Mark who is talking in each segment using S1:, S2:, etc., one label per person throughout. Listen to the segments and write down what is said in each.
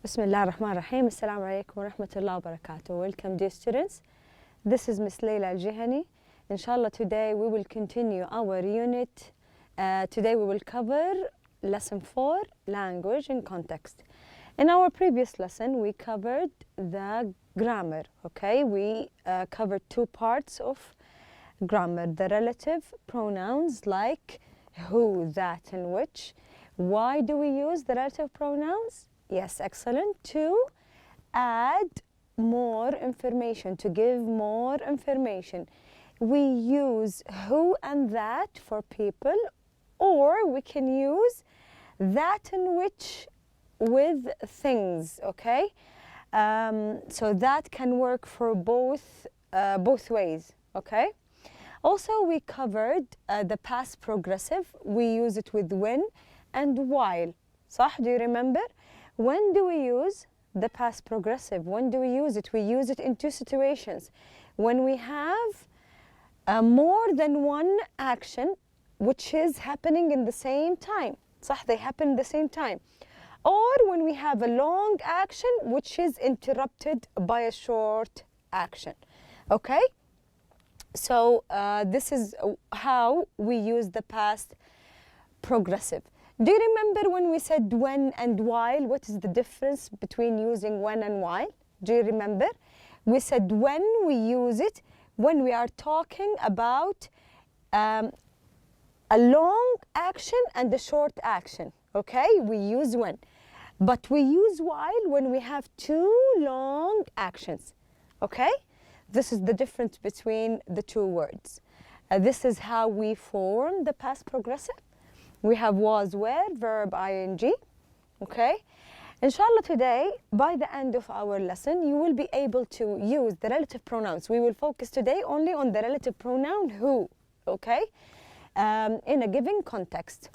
S1: Bismillah ar-Rahman ar-Rahim. Assalamu alaikum wa rahmatullahi wa barakatuh. Welcome, dear students. This is Miss Layla Al-Jihani. Inshallah, today we will continue our unit. Today we will cover lesson 4, language and context. In our previous lesson, we covered the grammar, okay? We covered two parts of grammar, the relative pronouns like who, that, and which. Why do we use the relative pronouns? Yes, excellent. To add more information, to give more information. We use who and that for people, or we can use that and which with things, okay? So that can work for both ways, okay? Also, we covered the past progressive. We use it with when and while. صح? Do you remember? When do we use the past progressive? When do we use it? We use it in two situations. When we have more than one action which is happening in the same time. صح? They happen at the same time. Or when we have a long action which is interrupted by a short action. Okay? So this is how we use the past progressive. Do you remember when we said when and while? What is the difference between using when and while? Do you remember? We said when we use it when we are talking about a long action and a short action. Okay? We use when. But we use while when we have two long actions. Okay? This is the difference between the two words. This is how we form the past progressive. We have was, were, verb, ing. Okay? Inshallah, today, by the end of our lesson, you will be able to use the relative pronouns. We will focus today only on the relative pronoun who, okay? In a given context.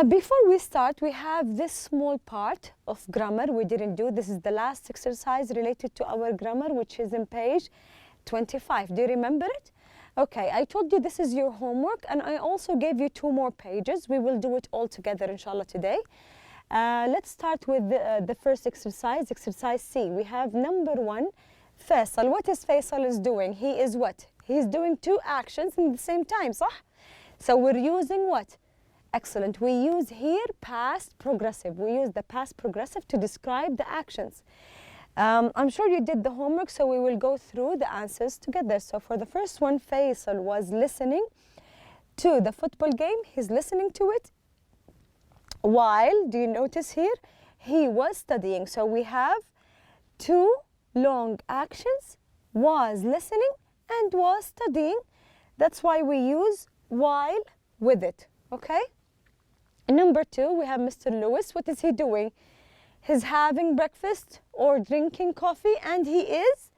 S1: Before we start, we have this small part of grammar we didn't do. This is the last exercise related to our grammar, which is in page 25. Do you remember it? Okay, I told you this is your homework, and I also gave you two more pages. We will do it all together, inshallah, today. Let's start with the first exercise, exercise C. We have number 1, Faisal. What is Faisal is doing? He is what? He's doing two actions in the same time, صح? So we're using what? Excellent. We use here past progressive. We use the past progressive to describe the actions. I'm sure you did the homework, so we will go through the answers together. So for the first one, Faisal was listening to the football game. He's listening to it while, do you notice here? He was studying. So we have two long actions, was listening and was studying. That's why we use while with it, okay? Number 2, we have Mr. Lewis. What is he doing? He's having breakfast or drinking coffee, and he is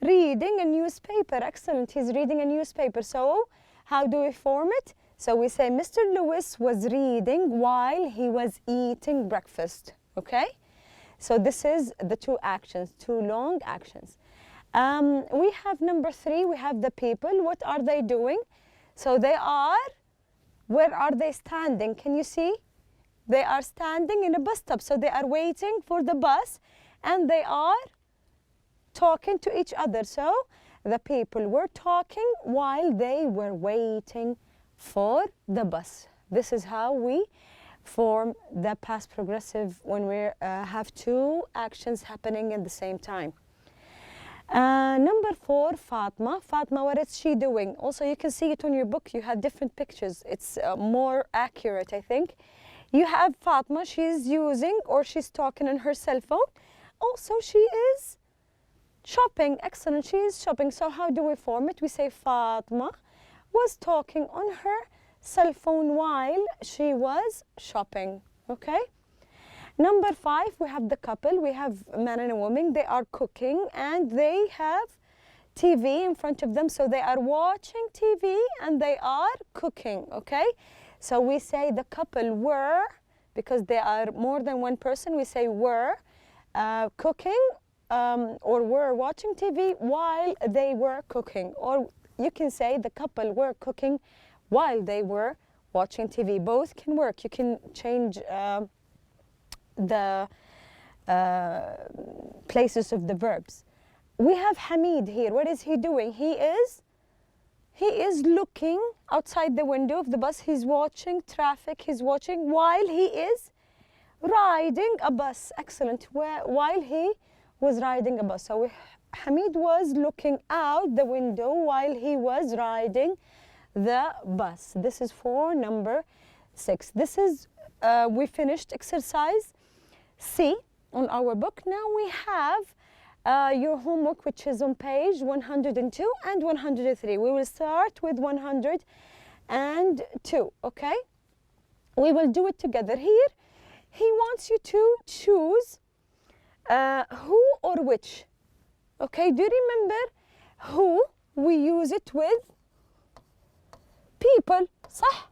S1: reading a newspaper. Excellent, he's reading a newspaper. So how do we form it? So we say Mr. Lewis was reading while he was eating breakfast, okay? So this is the two actions, two long actions. We have number 3, we have the people. What are they doing? So they are, where are they standing? Can you see? They are standing in a bus stop, so they are waiting for the bus, and they are talking to each other. So the people were talking while they were waiting for the bus. This is how we form the past progressive when we have two actions happening at the same time. Number 4, Fatma. Fatma, what is she doing? Also, you can see it on your book. You have different pictures. It's more accurate, I think. You have Fatma, she's using or she's talking on her cell phone. Also, she is shopping. Excellent, she is shopping. So how do we form it? We say Fatma was talking on her cell phone while she was shopping, okay? Number 5, we have the couple. We have a man and a woman. They are cooking and they have TV in front of them. So they are watching TV and they are cooking, okay? So we say the couple were, because they are more than one person, we say were cooking or were watching TV while they were cooking. Or you can say the couple were cooking while they were watching TV. Both can work. You can change places of the verbs. We have Hamid here. What is he doing? He is looking outside the window of the bus. He's watching traffic. He's watching while he is riding a bus. Excellent. While he was riding a bus. So Hamid was looking out the window while he was riding the bus. This is for number 6. This is, we finished exercise C on our book. Now we have your homework, which is on page 102 and 103. We will start with 102, okay? We will do it together. Here, he wants you to choose who or which. Okay, do you remember who? We use it with people, صح?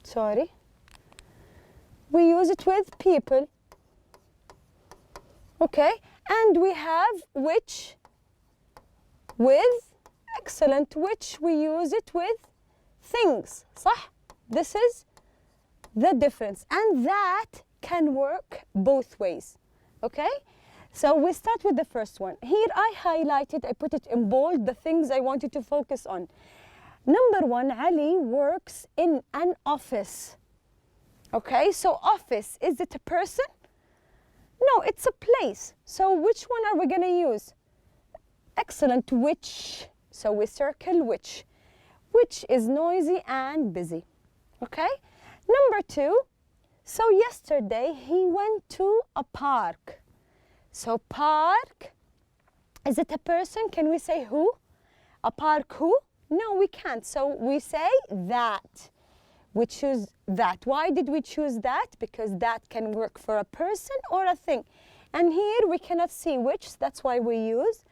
S1: Sorry. We use it with people. Okay, and we have which with, excellent, which we use it with things, صح? This is the difference, and that can work both ways, okay? So we start with the first one. Here I highlighted, I put it in bold, the things I wanted to focus on. Number 1, Ali works in an office. Okay, so office, is it a person? No, it's a place. So which one are we going to use? Excellent, which. So we circle which. Which is noisy and busy. Okay? Number 2, so yesterday he went to a park. So park, is it a person? Can we say who? A park who? No, we can't. So we say that. We choose that. Why did we choose that? Because that can work for a person or a thing. And here we cannot see which, that's why we use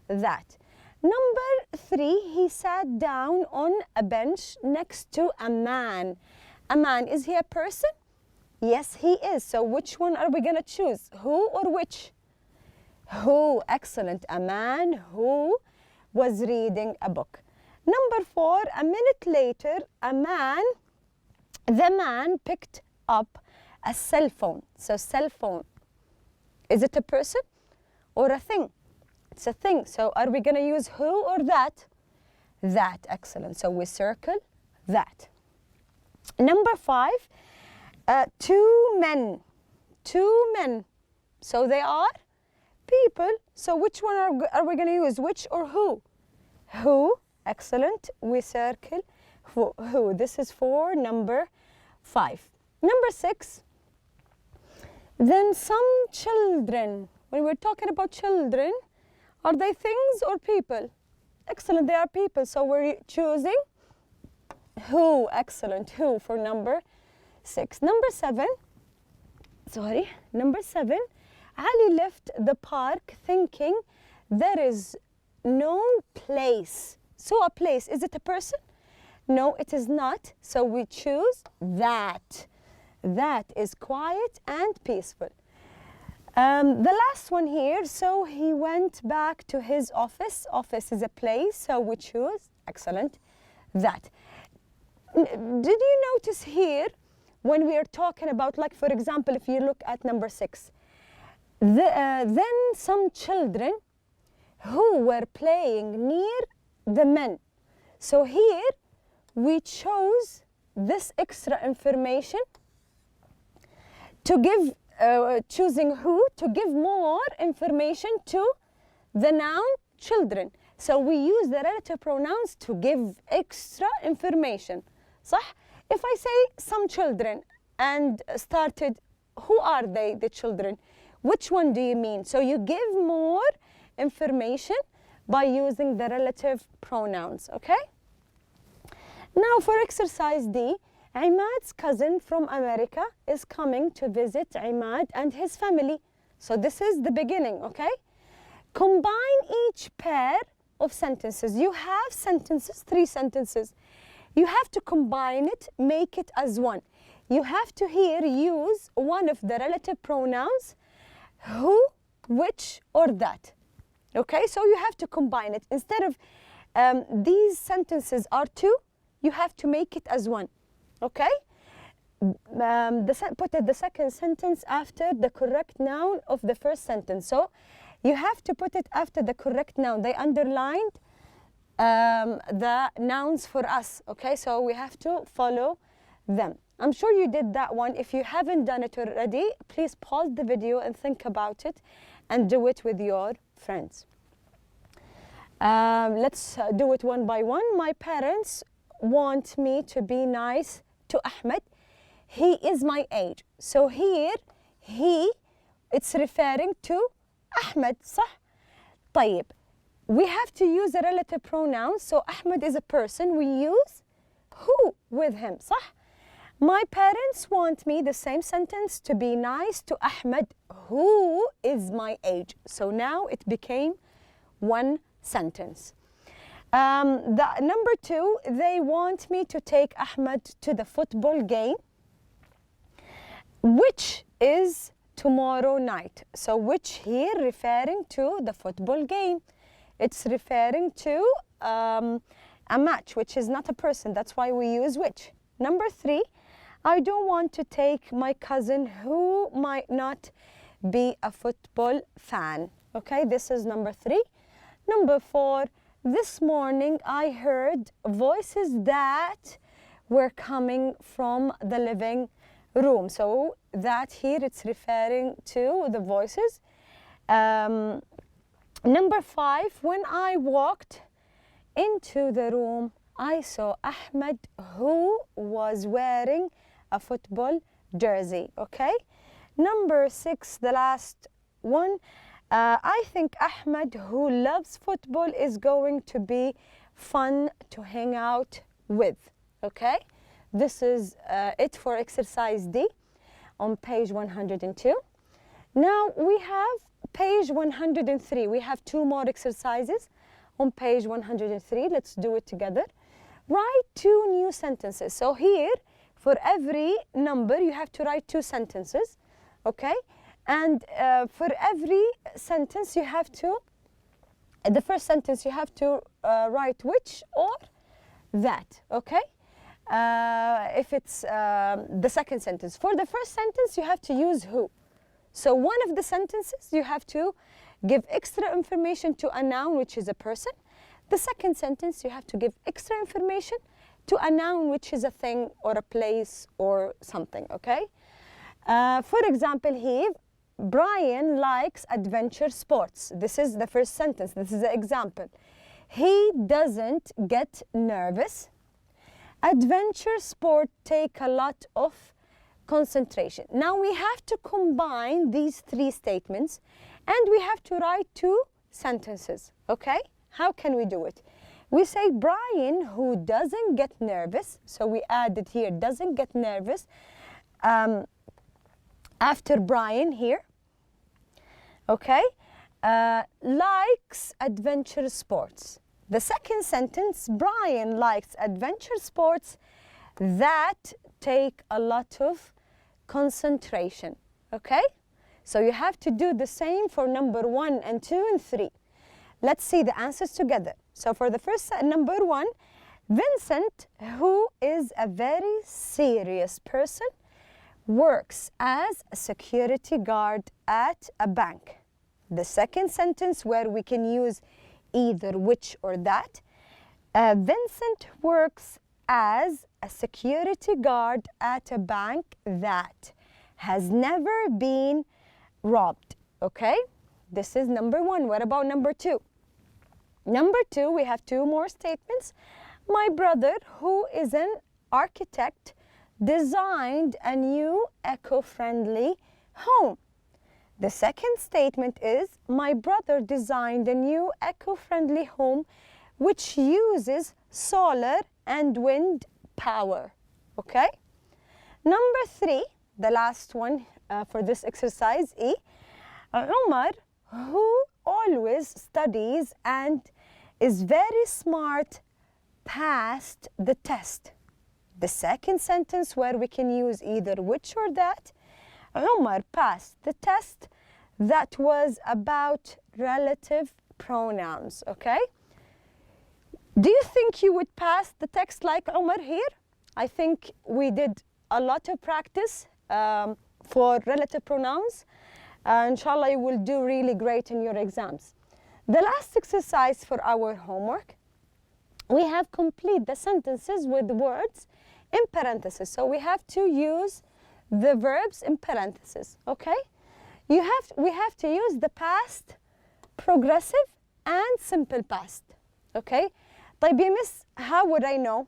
S1: that. Number 3, he sat down on a bench next to a man. A man, is he a person? Yes, he is. So which one are we going to choose? Who or which? Who, excellent. A man who was reading a book. Number 4, a minute later, the man picked up a cell phone. So cell phone, is it a person or a thing? It's a thing. So are we going to use who or that? That, excellent. So we circle that. Number 5, 2 men. 2 men. So they are people. So which one are we going to use? Which or who? Who, excellent. We circle who. This is for number 5. Number 6, then some children. When we're talking about children, are they things or people? Excellent, they are people. So we're choosing who, excellent, who for number 6. Number 7, Ali left the park thinking there is no place. So a place, is it a person? No, it is not. So we choose that. That is quiet and peaceful. The last one here, so he went back to his office. Office is a place, so we choose, excellent, that. Did you notice here, when we are talking about, like for example, if you look at number 6, then some children who were playing near the men. So here, we chose this extra information to give, choosing who, to give more information to the noun children. So we use the relative pronouns to give extra information. صح? If I say some children and started, who are they, the children? Which one do you mean? So you give more information by using the relative pronouns, okay? Now for exercise D, Imad's cousin from America is coming to visit Imad and his family. So this is the beginning, okay? Combine each pair of sentences. You have sentences, 3 sentences. You have to combine it, make it as one. You have to here use one of the relative pronouns, who, which, or that. Okay, so you have to combine it. Instead of these sentences are 2, you have to make it as one. Okay? put the second sentence after the correct noun of the first sentence. So you have to put it after the correct noun. They underlined the nouns for us, okay? So we have to follow them. I'm sure you did that one. If you haven't done it already, please pause the video and think about it and do it with your friends. Let's do it one by one. My parents want me to be nice to Ahmed. He is my age. So here, he, it's referring to Ahmed, صح؟ طيب, we have to use a relative pronoun. So Ahmed is a person. We use who with him, صح? My parents want me, the same sentence, to be nice to Ahmed, who is my age. So now it became one sentence. Number two, they want me to take Ahmed to the football game, which is tomorrow night. So which here referring to the football game. It's referring to a match, which is not a person. That's why we use which. Number three, I don't want to take my cousin who might not be a football fan. Okay, this is number three. Number four, this morning I heard voices that were coming from the living room. So that here it's referring to the voices. Number five, when I walked into the room, I saw Ahmed who was wearing a football jersey, okay? Number six, the last one, I think Ahmed who loves football is going to be fun to hang out with, okay? This is it for exercise D on page 102. Now we have page 103. We have two more exercises on page 103. Let's do it together. Write two new sentences. So here, for every number, you have to write two sentences, okay? And for every sentence, you have to, the first sentence, you have to write which or that, okay? If it's the second sentence. For the first sentence, you have to use who. So one of the sentences, you have to give extra information to a noun, which is a person. The second sentence, you have to give extra information to a noun, which is a thing or a place or something, okay? For example here, Brian likes adventure sports. This is the first sentence. This is the example. He doesn't get nervous. Adventure sport take a lot of concentration. Now we have to combine these three statements and we have to write two sentences, okay? How can we do it? We say Brian who doesn't get nervous, so we added here doesn't get nervous after Brian here, okay? Likes adventure sports. The second sentence, Brian likes adventure sports that take a lot of concentration, okay? So you have to do the same for number 1 and 2 and 3. Let's see the answers together. So for the first number 1, Vincent, who is a very serious person, works as a security guard at a bank. The second sentence where we can use either which or that, Vincent works as a security guard at a bank that has never been robbed, okay? This is number 1. What about number 2? Number 2, we have 2 more statements. My brother, who is an architect, designed a new eco-friendly home. The second statement is, my brother designed a new eco-friendly home which uses solar and wind power, okay? Number 3, the last one for this exercise, E. Umar, who always studies and is very smart, passed the test. The second sentence where we can use either which or that, Umar passed the test that was about relative pronouns, okay? Do you think you would pass the text like Umar here? I think we did a lot of practice for relative pronouns. Inshallah, you will do really great in your exams. The last exercise for our homework, we have complete the sentences with words in parentheses. So we have to use the verbs in parentheses, okay? We have to use the past, progressive, and simple past, okay? طيب يا miss, how would I know?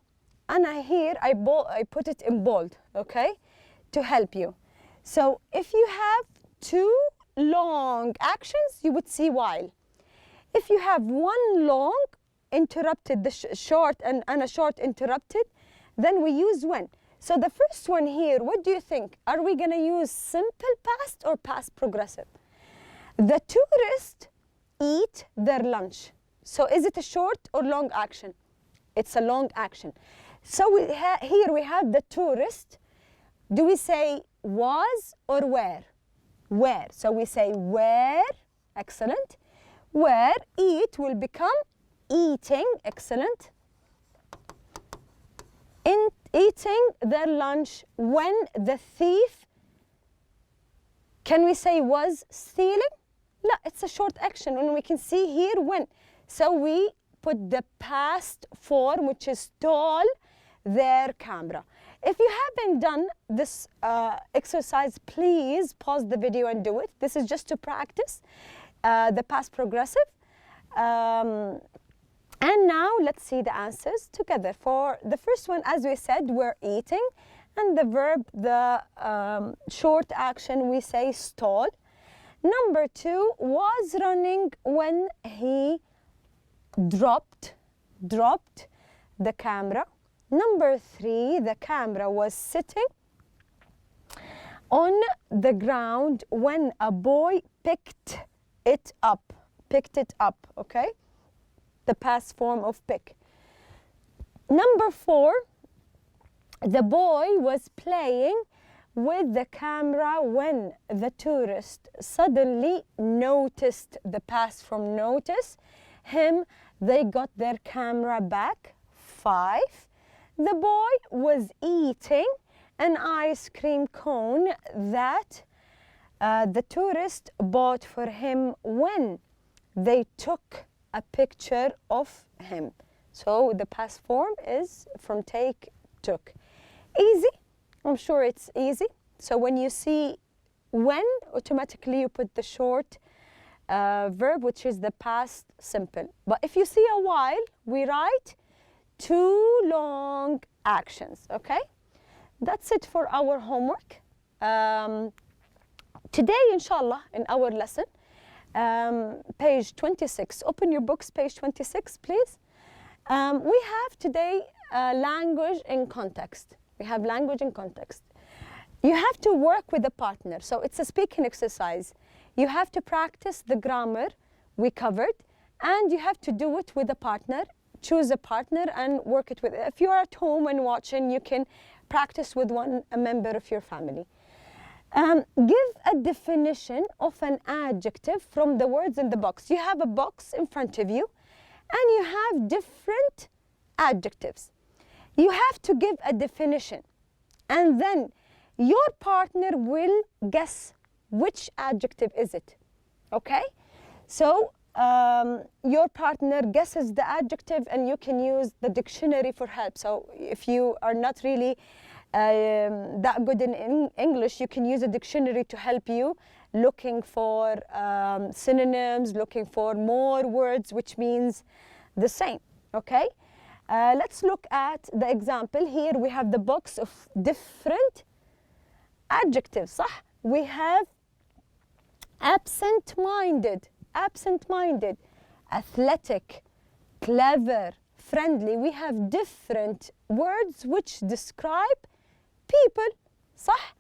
S1: أنا here, I put it in bold, okay? To help you. So if you have two long actions, you would see while. If you have one long interrupted, the short and a short interrupted, then we use when. So the first one here, what do you think? Are we going to use simple past or past progressive? The tourists eat their lunch. So is it a short or long action? It's a long action. So here we have the tourist. Do we say was or where? Where. So we say where, excellent. Where, eat will become eating, excellent. In eating their lunch when the thief, can we say was stealing? No, it's a short action, and we can see here when. So we put the past form, which is stole their camera. If you haven't done this exercise, please pause the video and do it. This is just to practice the past progressive. And now let's see the answers together. For the first one, as we said, we're eating. And the verb, the short action, we say stole. Number 2, was running when he dropped the camera. Number 3, the camera was sitting on the ground when a boy picked it up, okay? The past form of pick. Number 4, the boy was playing with the camera when the tourist suddenly noticed, the past from notice, him, they got their camera back. 5, the boy was eating an ice cream cone that the tourist bought for him when they took a picture of him. So the past form is from take, took. Easy, I'm sure it's easy. So when you see when, automatically you put the short verb, which is the past simple. But if you see a while, we write 2 long actions, okay? That's it for our homework. Today, inshallah, in our lesson, page 26. Open your books, page 26, please. We have today language in context. We have language in context. You have to work with a partner. So it's a speaking exercise. You have to practice the grammar we covered, and you have to do it with a partner. Choose a partner and work it with. If you're at home and watching, you can practice with a member of your family. Give a definition of an adjective from the words in the box. You have a box in front of you, and you have different adjectives. You have to give a definition, and then your partner will guess which adjective is it, okay? So your partner guesses the adjective, and you can use the dictionary for help. So if you are not really that good in English, you can use a dictionary to help you, looking for synonyms, looking for more words, which means the same, okay? Let's look at the example. Here we have the box of different adjectives, صح? We have absent-minded, athletic, clever, friendly. We have different words which describe people, صح?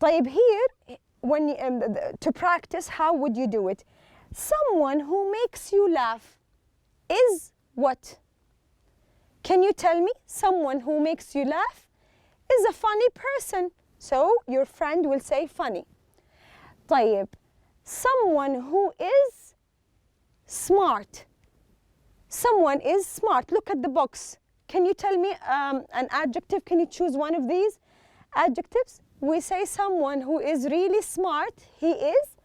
S1: طيب here, when to practice, how would you do it? Someone who makes you laugh is what? Can you tell me? Someone who makes you laugh is a funny person. So your friend will say funny. طيب, someone who is smart. Someone is smart. Look at the box. Can you tell me an adjective? Can you choose one of these? adjectives, we say someone who is really smart, he is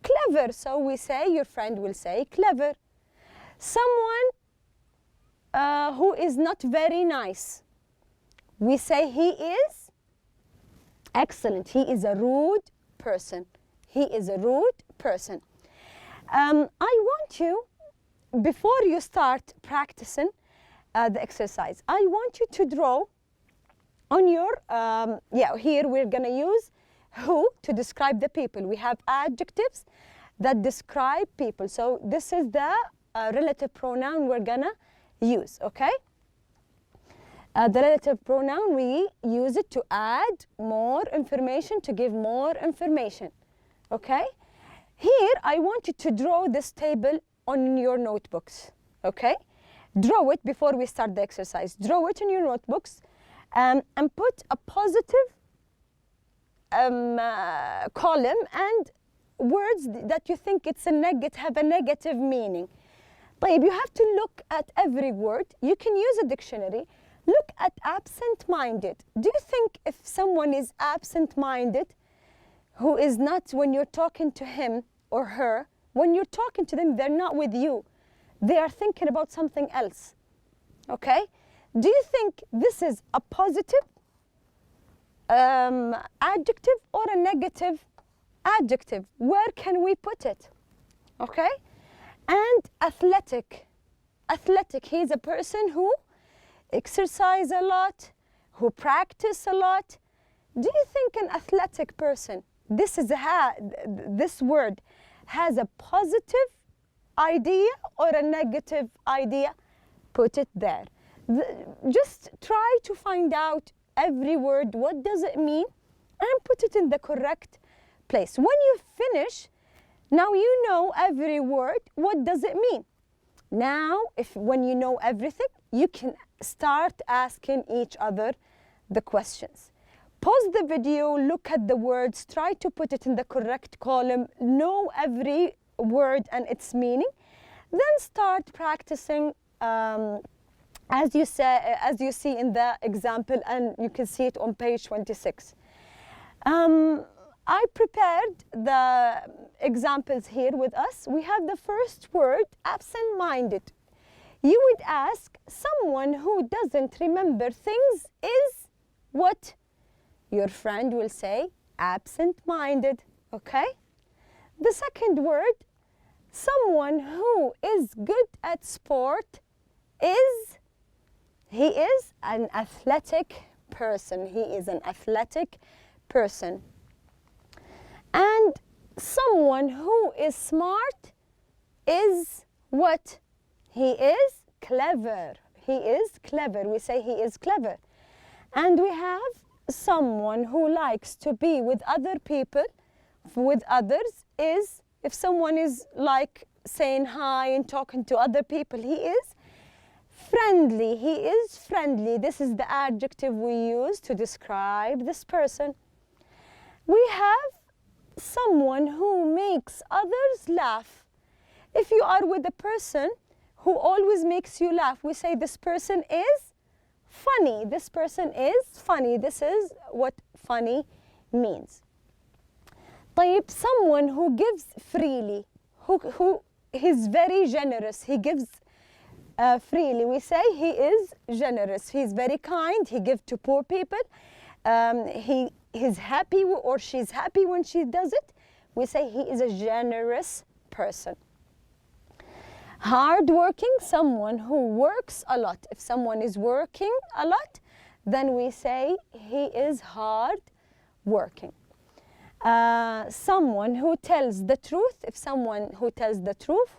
S1: clever. So we say, your friend will say clever. Someone who is not very nice, we say he is excellent. He is a rude person. He is a rude person. I want you, before you start practicing the exercise, I want you to draw on your, here we're going to use who to describe the people. We have adjectives that describe people. So this is the relative pronoun we're going to use, okay? The relative pronoun, we use it to add more information, to give more information, okay? Here, I want you to draw this table on your notebooks, okay? Draw it before we start the exercise. Draw it in your notebooks and put a positive column and words that you think have a negative meaning. طيب, you have to look at every word. You can use a dictionary. Look at absent-minded. Do you think if someone is absent-minded, who is not, when you're talking to him or her, when you're talking to them, they're not with you. They are thinking about something else, okay? Do you think this is a positive adjective or a negative adjective? Where can we put it, okay? And athletic. Athletic, he's a person who exercise a lot, who practice a lot. Do you think an athletic person, this word has a positive idea or a negative idea? Put it there. Just try to find out every word, what does it mean, and put it in the correct place. When you finish, now you know every word, what does it mean? Now, when you know everything, you can start asking each other the questions. Pause the video, look at the words, try to put it in the correct column, know every word and its meaning, then start practicing as you see in the example, and you can see it on page 26. I prepared the examples here with us. We have the first word, absent-minded. You would ask, someone who doesn't remember things is what? Your friend will say, absent-minded, okay? The second word, someone who is good at sport is, he is an athletic person. He is an athletic person. And someone who is smart is what? He is clever. He is clever. We say he is clever. And we have someone who likes to be with other people, with others, is, if someone is like saying hi and talking to other people, he is friendly. He is friendly. This is the adjective we use to describe this person. We have someone who makes others laugh. If you are with a person who always makes you laugh, we say this person is funny. This person is funny. This is what funny means. طيب, someone who gives freely, who is very generous. He gives freely. We say he is generous. He's very kind. He gives to poor people. He's happy or she's happy when she does it. We say he is a generous person. Hardworking, someone who works a lot. If someone is working a lot, then we say he is hard working. Someone who tells the truth. If someone who tells the truth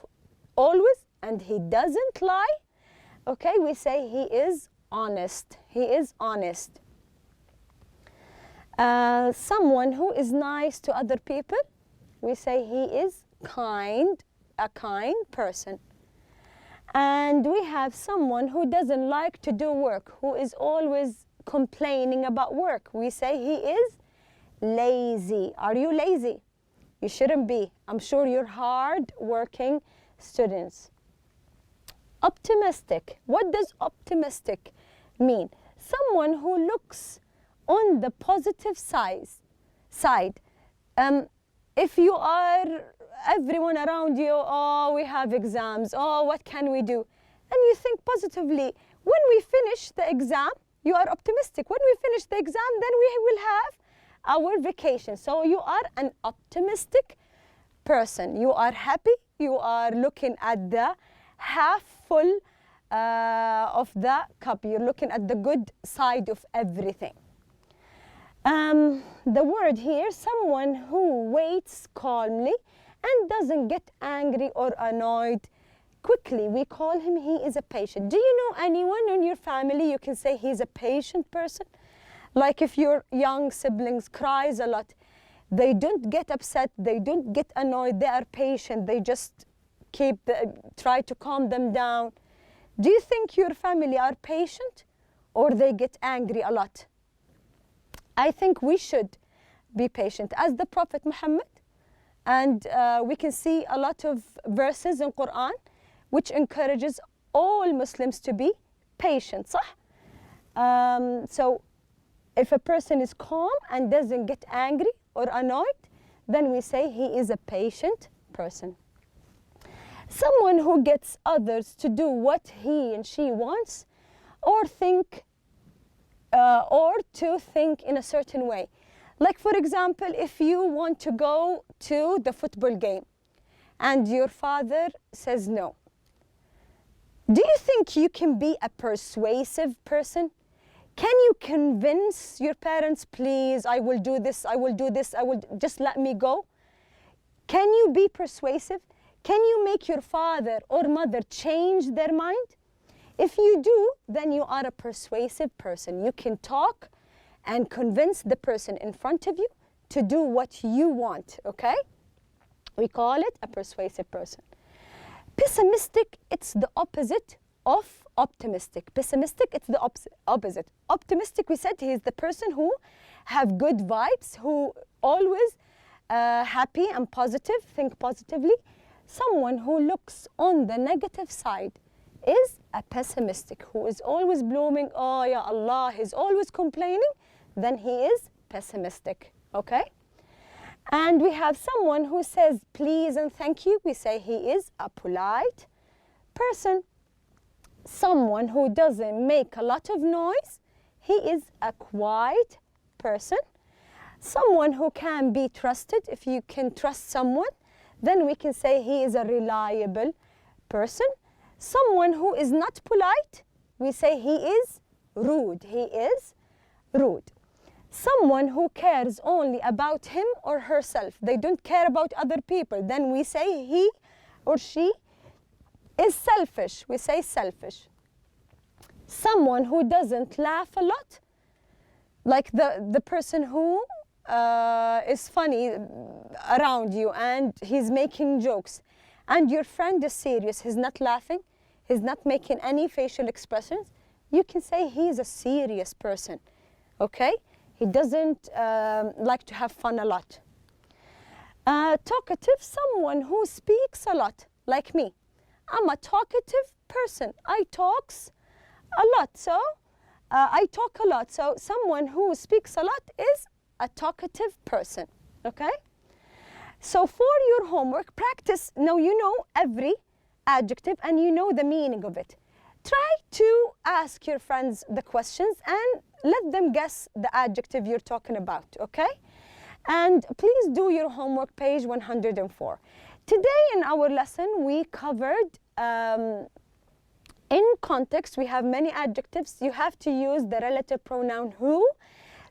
S1: always and he doesn't lie, okay, we say he is honest. He is honest. Someone who is nice to other people, we say he is kind, a kind person. And we have someone who doesn't like to do work, who is always complaining about work. We say he is lazy. Are you lazy? You shouldn't be. I'm sure you're hard-working students. Optimistic. What does optimistic mean? Someone who looks on the positive side. If you are, everyone around you, oh, we have exams, oh, what can we do? And you think positively. When we finish the exam, you are optimistic. When we finish the exam, then we will have our vacation. So you are an optimistic person. You are happy. You are looking at the half full of the cup. You're looking at the good side of everything. The word here, someone who waits calmly and doesn't get angry or annoyed quickly. We call him, he is a patient. Do you know anyone in your family you can say he's a patient person? Like if your young siblings cries a lot, they don't get upset, they don't get annoyed, they are patient, they just try to calm them down. Do you think your family are patient or they get angry a lot? I think we should be patient as the Prophet Muhammad, and we can see a lot of verses in Quran which encourages all Muslims to be patient, صح? So if a person is calm and doesn't get angry or annoyed, then we say he is a patient person. Someone who gets others to do what he and she wants or to think in a certain way. Like for example, if you want to go to the football game and your father says no, do you think you can be a persuasive person? Can you convince your parents, please, I will do this, I will do this, just let me go? Can you be persuasive? Can you make your father or mother change their mind? If you do, then you are a persuasive person. You can talk and convince the person in front of you to do what you want, okay? We call it a persuasive person. Pessimistic, it's the opposite of optimistic. Pessimistic, it's the opposite. Optimistic, we said he is the person who have good vibes, who always happy and positive, think positively. Someone who looks on the negative side is a pessimistic, who is always blooming, oh ya Allah, he's always complaining, then he is pessimistic, okay? And we have someone who says please and thank you, we say he is a polite person. Someone who doesn't make a lot of noise, he is a quiet person. Someone who can be trusted, if you can trust someone, then we can say he is a reliable person. Someone who is not polite, we say he is rude. He is rude. Someone who cares only about him or herself, they don't care about other people, then we say he or she is selfish. We say selfish. Someone who doesn't laugh a lot, like the person who is funny around you and he's making jokes, and your friend is serious, he's not laughing, he's not making any facial expressions, you can say he's a serious person, okay? He doesn't like to have fun a lot. Talkative, someone who speaks a lot, like me. I'm a talkative person. I talks a lot, so I talk a lot. So someone who speaks a lot is a talkative person, okay? So for your homework, practice. Now you know every adjective and you know the meaning of it. Try to ask your friends the questions and let them guess the adjective you're talking about, okay? And please do your homework, page 104. Today in our lesson, we covered in context, we have many adjectives. You have to use the relative pronoun who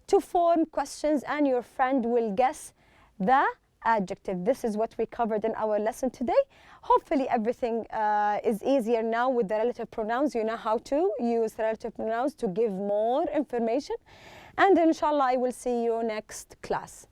S1: to form questions and your friend will guess the adjective. This is what we covered in our lesson today. Hopefully everything is easier now with the relative pronouns. You know how to use the relative pronouns to give more information. And inshallah, I will see you next class.